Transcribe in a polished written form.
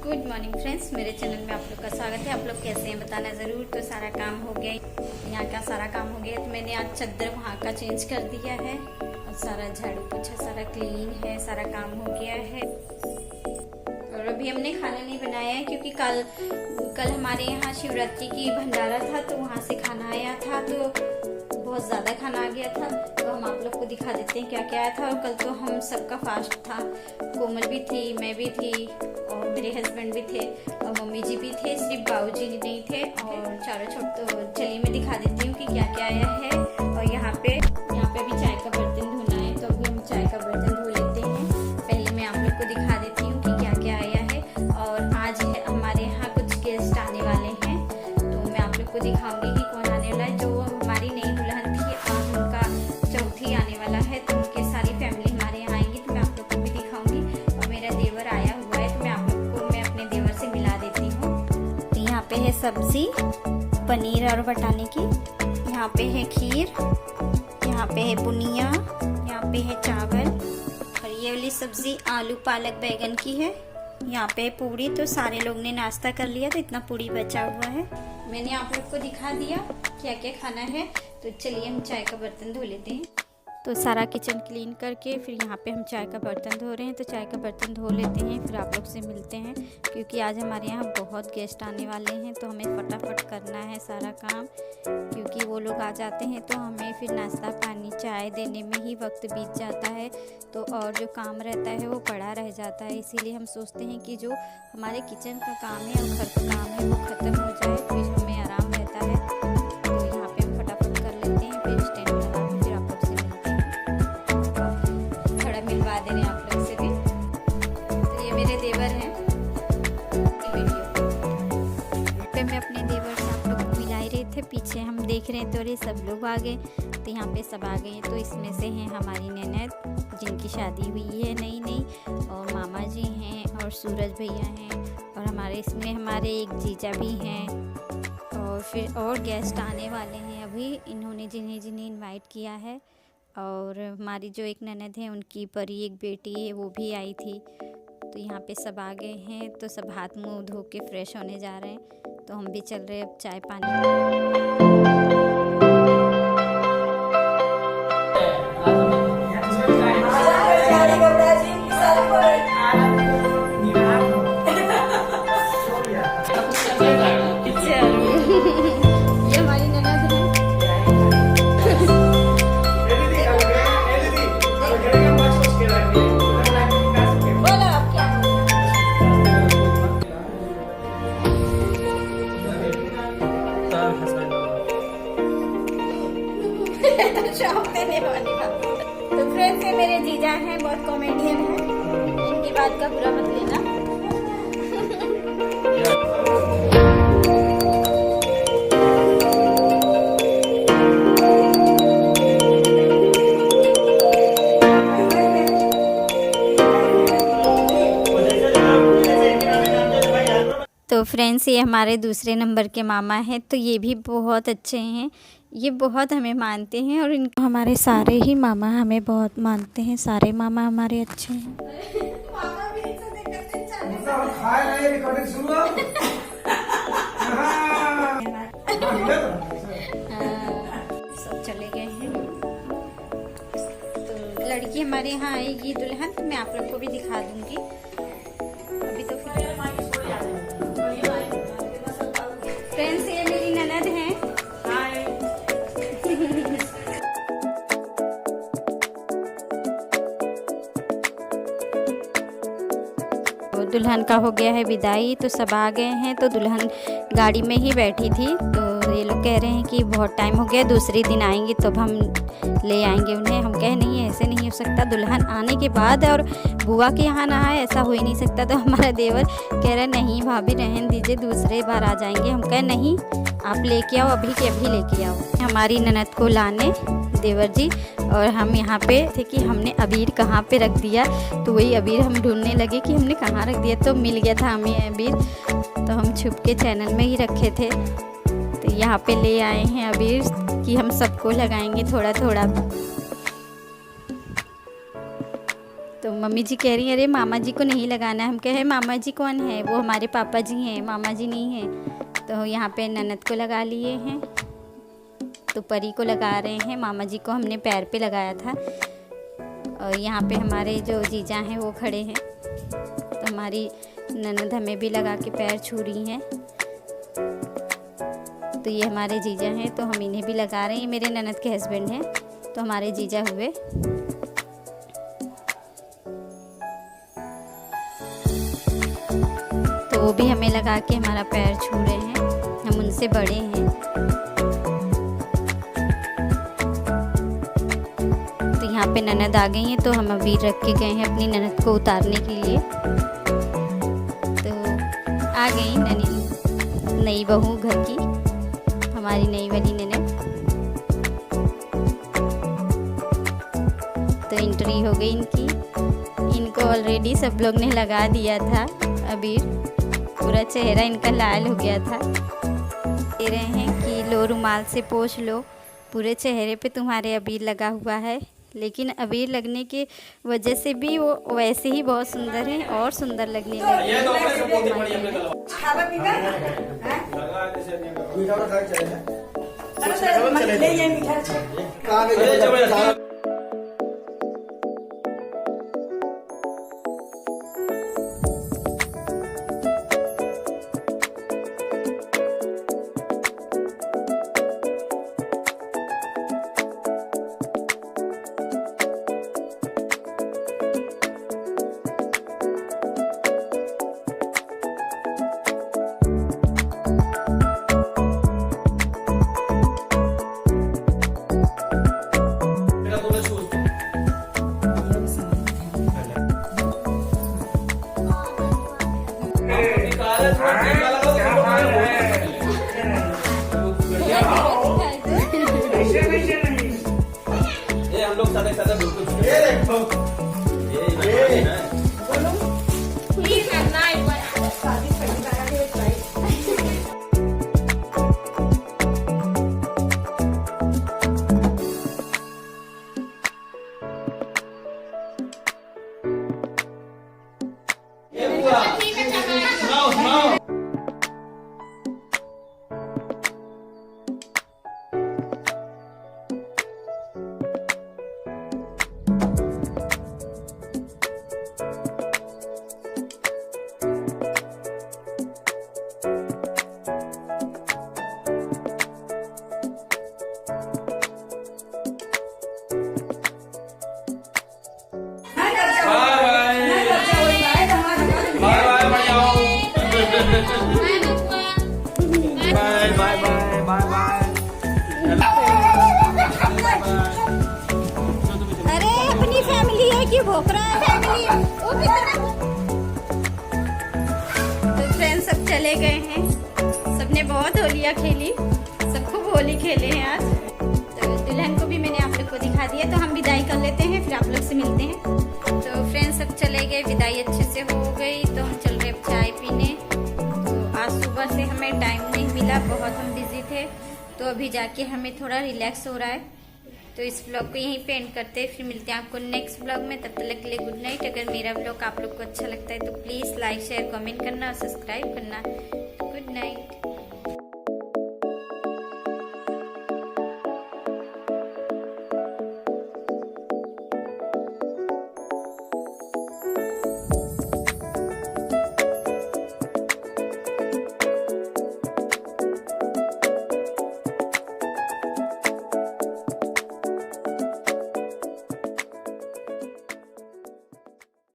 Good morning friends, मेरे channel में आप लोग का स्वागत है। आप लोग कैसे हैं बताना ज़रूर। तो सारा काम हो गया, यहाँ का सारा काम हो गया। तो मैंने आज चादर वहाँ का चेंज कर दिया है और सारा झाड़ू पोछा सारा क्लीन है, सारा काम हो गया है। और अभी हमने खाना नहीं बनाया है क्योंकि कल हमारे यहाँ शिवरात्रि की भंडारा था, तो वहाँ से खाना आया था, तो बहुत ज़्यादा खाना आ गया था। तो हम आप लोग को दिखा देते हैं क्या क्या आया था। और कल तो हम सबका फास्ट था, कोमल भी थी, मैं भी थी और मेरे हस्बैंड भी थे और मम्मी जी भी थे, सिर्फ बाबूजी नहीं थे। और चारों छोट तो चलिए मैं दिखा देती हूँ कि क्या क्या आया है। और यहाँ पे भी चाय का बर्तन धोना है, तो अभी हम चाय का बर्तन धो लेते हैं। पहले मैं आप लोग को दिखा देती हूँ कि क्या क्या आया है। और आज है हमारे यहाँ कुछ गेस्ट आने वाले हैं, तो मैं आप लोग को दिखाऊंगी कि कौन आने वाला है। जो हमारी नई दुल्हन थी, आज उनका चौथी आने वाला है, तो उनके सारी फैमिली हमारे यहाँ आएंगी, तो मैं आप लोग को भी दिखाऊंगी। और मेरा देवर आया हुआ है, तो मैं आप लोग को मैं अपने देवर से मिला देती हूँ। तो यहाँ पे है सब्जी पनीर और बटाने की, यहाँ पे है खीर, यहाँ पे है बुनिया, यहाँ पे है चावल, और ये वाली सब्जी आलू पालक बैगन की है। यहाँ पे पूरी, तो सारे लोग ने नाश्ता कर लिया, तो इतना पूरी बचा हुआ है। मैंने आप लोग को दिखा दिया क्या क्या खाना है। तो चलिए हम चाय का बर्तन धो लेते हैं। तो सारा किचन क्लीन करके फिर यहाँ पे हम चाय का बर्तन धो रहे हैं। तो चाय का बर्तन धो लेते हैं, फिर आप लोग से मिलते हैं, क्योंकि आज हमारे यहाँ बहुत गेस्ट आने वाले हैं, तो हमें फटाफट करना है सारा काम, क्योंकि वो लोग आ जाते हैं तो हमें फिर नाश्ता पानी चाय देने में ही वक्त बीत जाता है। तो और जो काम रहता है वो पड़ा रह जाता है। इसीलिए हम सोचते हैं कि जो हमारे किचन का काम है और घर का काम है वो ख़त्म हो जाए, फिर हमें आराम रहता है। तो यहाँ पे हम फटाफट कर लेते हैं, फिर स्टैंड लगा के फिर आप लोग से मिलते हैं। थोड़ा मिलवा दे रहे हैं आप लोग से भी। तो ये मेरे देवर हैं। मैं अपने देवर से आप लोग को मिला ही रहे थे, पीछे हम देख रहे हैं तो अरे सब लोग आ गए। तो यहाँ पे सब आ गए हैं, तो इसमें से हैं हमारी ननद जिनकी शादी हुई है नई, और मामा जी हैं और सूरज भैया हैं, और हमारे एक जीजा भी हैं, और फिर और गेस्ट आने वाले हैं अभी। इन्होंने जिन्हें इनवाइट किया है। और हमारी जो एक ननद है उनकी परी एक बेटी है, वो भी आई थी। तो यहाँ पे सब आ गए हैं, तो सब हाथ मुंह धो के फ्रेश होने जा रहे हैं। तो हम भी चल रहे हैं अब चाय पानी। ये हमारी ननद है। बोलो आप क्या शौक देने वाली बात। तो फ्रेंड्स, ये मेरे जीजा हैं, बहुत कॉमेडियन हैं, इनकी बात का बुरा मत लेना। तो फ्रेंड्स, ये हमारे दूसरे नंबर के मामा हैं, तो ये भी बहुत अच्छे हैं, ये बहुत हमें मानते हैं, और इनको हमारे सारे ही मामा हमें बहुत मानते हैं। सारे मामा हमारे अच्छे हैं। सब चले गए हैं। तो लड़की हमारे यहाँ आएगी दुल्हन, तो मैं आप लोग को भी दिखा दूंगी। अभी तो फ्रेंड्स, ये मेरी ननद हैं। दुल्हन का हो गया है विदाई, तो सब आ गए हैं। तो दुल्हन गाड़ी में ही बैठी थी, तो ये लोग कह रहे हैं कि बहुत टाइम हो गया, दूसरे दिन आएंगे तो हम ले आएंगे उन्हें। हम कहे नहीं, ऐसे नहीं हो सकता, दुल्हन आने के बाद और बुआ के यहाँ ना आए, ऐसा हो ही नहीं सकता। तो हमारा देवर कह रहे नहीं भाभी रहने दीजिए, दूसरे बार आ जाएंगे। हम कहे नहीं, आप लेके आओ, अभी के अभी लेके आओ। हमारी ननद को लाने देवर जी, और हम यहाँ पे थे कि हमने अबीर कहाँ पे रख दिया, तो वही अबीर हम ढूंढने लगे कि हमने कहाँ रख दिया। तो मिल गया था हमें अबीर, तो हम छुप के चैनल में ही रखे थे। तो यहाँ पे ले आए हैं अबीर कि हम सबको लगाएंगे थोड़ा थोड़ा। तो मम्मी जी कह रही हैं अरे मामा जी को नहीं लगाना है। हम कहे मामा जी कौन है, वो हमारे पापा जी हैं, मामा जी नहीं हैं। तो यहाँ पे ननद को लगा लिए हैं, तो परी को लगा रहे हैं। मामा जी को हमने पैर पे लगाया था। और यहाँ पे हमारे जो जीजा हैं वो खड़े हैं, तो हमारी ननद हमें भी लगा के पैर छू रही हैं। तो ये हमारे जीजा हैं, तो हम इन्हें भी लगा रहे हैं। मेरे ननद के हस्बैंड हैं, तो हमारे जीजा हुए। तो वो भी हमें लगा के हमारा पैर छू रहे हैं, हम उनसे बड़े हैं। तो यहाँ पे ननद आ गई हैं, तो हम अबीर रख के गए हैं अपनी ननद को उतारने के लिए। तो आ गई नई बहू घर की, हमारी नई वाली ननद। तो एंट्री हो गई इनकी। इनको ऑलरेडी सब लोग ने लगा दिया था अबीर, पूरा चेहरा इनका लाल हो गया था। कह रहे हैं कि लो रुमाल से पोंछ लो, पूरे चेहरे पे तुम्हारे अबीर लगा हुआ है। लेकिन अबीर लगने की वजह से भी वो वैसे ही बहुत सुंदर हैं और सुंदर लगने लगे। हम लोग सादा सादा बिल्कुल ये देखो ये करना है शादी करने के लिए। ये पूरा सुनाओ bye bye bye bye bye. अरे अपनी फैमिली है कि भोग रहा है फैमिली। तो फ्रेंड्स सब चले गए हैं, सबने बहुत होलियाँ खेली, सब खूब होली खेले हैं आज। तो दुल्हन को भी मैंने आप लोग को दिखा दिया। तो हम विदाई कर लेते हैं, फिर आप लोग से मिलते हैं। तो फ्रेंड्स सब चले गए, विदाई अच्छे से हो गई। तो हम चल रहे अब चाय पीने। तो आज सुबह से हमें टाइम नहीं मिला, बहुत हम बिजी थे। तो अभी जाके हमें थोड़ा रिलैक्स हो रहा है। तो इस ब्लॉग को यहीं पे एंड करते हैं, फिर मिलते हैं आपको नेक्स्ट ब्लॉग में। तब तक के लिए गुड नाइट। अगर मेरा ब्लॉग आप लोग को अच्छा लगता है तो प्लीज़ लाइक शेयर कमेंट करना और सब्सक्राइब करना। Good night.